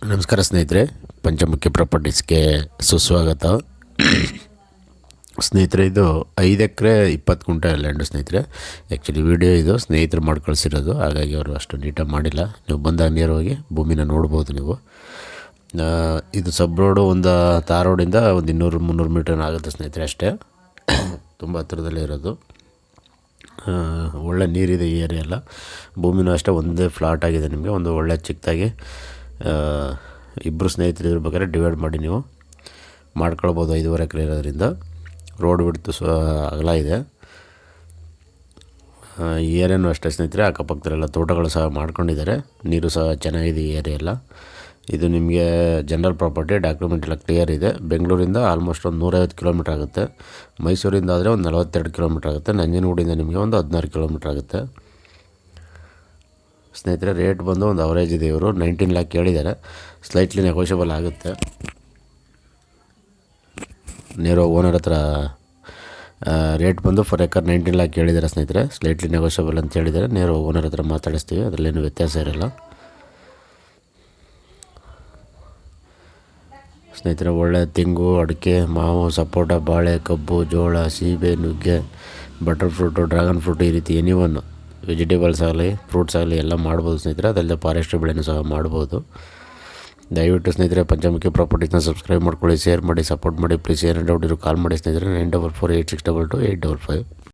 ನಮಸ್ಕಾರ ಸ್ನೇಹಿತರೆ, ಪಂಚಮುಖಿ ಪ್ರಾಪರ್ಟೀಸ್ಗೆ ಸುಸ್ವಾಗತ. ಸ್ನೇಹಿತರೆ, ಇದು 5 ಎಕರೆ 20 ಗುಂಟೆ ಲ್ಯಾಂಡು ಸ್ನೇಹಿತರೆ. ಆ್ಯಕ್ಚುಲಿ ವಿಡಿಯೋ ಇದು ಸ್ನೇಹಿತರು ಮಾಡಿ ಕಳಿಸಿರೋದು, ಹಾಗಾಗಿ ಅವರು ಅಷ್ಟು ನೀಟಾಗಿ ಮಾಡಿಲ್ಲ. ನೀವು ಬಂದಾಗ ನೇರವಾಗಿ ಭೂಮಿನ ನೋಡ್ಬೋದು. ನೀವು ಇದು ಸಬ್ ರೋಡು, ಒಂದು ತಾರ್ ರೋಡಿಂದ ಒಂದು 200-300 ಮೀಟರ್ ಆಗುತ್ತೆ ಸ್ನೇಹಿತರೆ, ಅಷ್ಟೇ. ತುಂಬ ಹತ್ರದಲ್ಲೇ ಇರೋದು. ಒಳ್ಳೆ ನೀರಿದೆ ಈ ಏರಿಯಾ ಎಲ್ಲ. ಭೂಮಿನೂ ಅಷ್ಟೇ ಒಂದೇ ಫ್ಲಾಟ್ ಆಗಿದೆ. ನಿಮಗೆ ಒಂದು ಒಳ್ಳೆ ಚಿಕ್ಕದಾಗಿ ಇಬ್ಬರು ಸ್ನೇಹಿತರು ಇರ್ಬೇಕಾದ್ರೆ ಡಿವೈಡ್ ಮಾಡಿ ನೀವು ಮಾಡ್ಕೊಳ್ಬೋದು. 5.5 ಎಕರೆ ಇರೋದ್ರಿಂದ ರೋಡ್ ಬಿಡ್ತು ಅಗಲ ಇದೆ. ಈ ಏರಿಯಾನು ಅಷ್ಟೇ ಸ್ನೇಹಿತರೆ. ಅಕ್ಕಪಕ್ಕದಲ್ಲೆಲ್ಲ ತೋಟಗಳು ಸಹ ಮಾಡ್ಕೊಂಡಿದ್ದಾರೆ. ನೀರು ಸಹ ಚೆನ್ನಾಗಿದೆ ಈ ಏರಿಯಾ ಎಲ್ಲ. ಇದು ನಿಮಗೆ ಜನರಲ್ ಪ್ರಾಪರ್ಟಿ, ಡಾಕ್ಯುಮೆಂಟ್ ಎಲ್ಲ ಕ್ಲಿಯರ್ ಇದೆ. ಬೆಂಗಳೂರಿಂದ ಆಲ್ಮೋಸ್ಟ್ ಒಂದು 150 ಕಿಲೋಮೀಟ್ರ್ ಆಗುತ್ತೆ. ಮೈಸೂರಿಂದ ಆದರೆ ಒಂದು 42 ಕಿಲೋಮೀಟ್ರ್ ಆಗುತ್ತೆ. ನಂಜನಗೂಡಿಂದ ನಿಮಗೆ ಒಂದು 16 ಕಿಲೋಮೀಟ್ರ್ ಆಗುತ್ತೆ ಸ್ನೇಹಿತರೆ. ರೇಟ್ ಬಂದು ಒಂದು ಅವರೇಜ್ ಇದೆ. ಇವರು 19 ಲ್ಯಾಕ್ ಹೇಳಿದ್ದಾರೆ. ಸ್ಲೈಟ್ಲಿ ನೆಗೋಷಿಯಬಲ್ ಆಗುತ್ತೆ. ನೇರ ಓನರ್ ಹತ್ರ ರೇಟ್ ಬಂದು ಫರ್ ಎಕರ್ 19 ಲ್ಯಾಕ್ ಹೇಳಿದ್ದಾರೆ ಸ್ನೇಹಿತರೆ. ಸ್ಲೈಟ್ಲಿ ನೆಗೋಷಿಯಬಲ್ ಅಂತ ಹೇಳಿದ್ದಾರೆ. ನೇರ ಓನರ್ ಹತ್ರ ಮಾತಾಡಿಸ್ತೀವಿ, ಅದರಲ್ಲೇನು ವ್ಯತ್ಯಾಸ ಇರಲ್ಲ ಸ್ನೇಹಿತರೆ. ಒಳ್ಳೆ ತೆಂಗು, ಅಡಿಕೆ, ಮಾವು, ಸಪೋಟ, ಬಾಳೆ, ಕಬ್ಬು, ಜೋಳ, ಸೀಬೆ, ನುಗ್ಗೆ, ಬಟರ್ ಫ್ರೂಟು, ಡ್ರ್ಯಾಗನ್ ಫ್ರೂಟು, ಈ ರೀತಿ ಎನಿವನ್ ವೆಜಿಟೇಬಲ್ಸ್ ಆಗಲಿ ಫ್ರೂಟ್ಸ್ ಆಗಲಿ ಎಲ್ಲ ಮಾಡ್ಬೋದು ಸ್ನೇಹಿತರೆ. ಅದಲ್ಲದೆ ಫಾರೆಸ್ಟ್ರಿ ಬೆಳೆನೂ ಸಹ ಮಾಡ್ಬೋದು. ದಯವಿಟ್ಟು ಸ್ನೇಹಿತರೆ ಪಂಚಮುಖಿ ಪ್ರಾಪರ್ಟೀಸ್ನ ಸಬ್ಸ್ಕ್ರೈಬ್ ಮಾಡ್ಕೊಳ್ಳಿ, ಶೇರ್ ಮಾಡಿ, ಸಪೋರ್ಟ್ ಮಾಡಿ. ಪ್ಲೀಸ್ ಏನೇ ಡೌಟ್ ಇರೋ ಕಾಲ್ ಮಾಡಿ ಸ್ನೇಹಿತರೆ. 9448622855.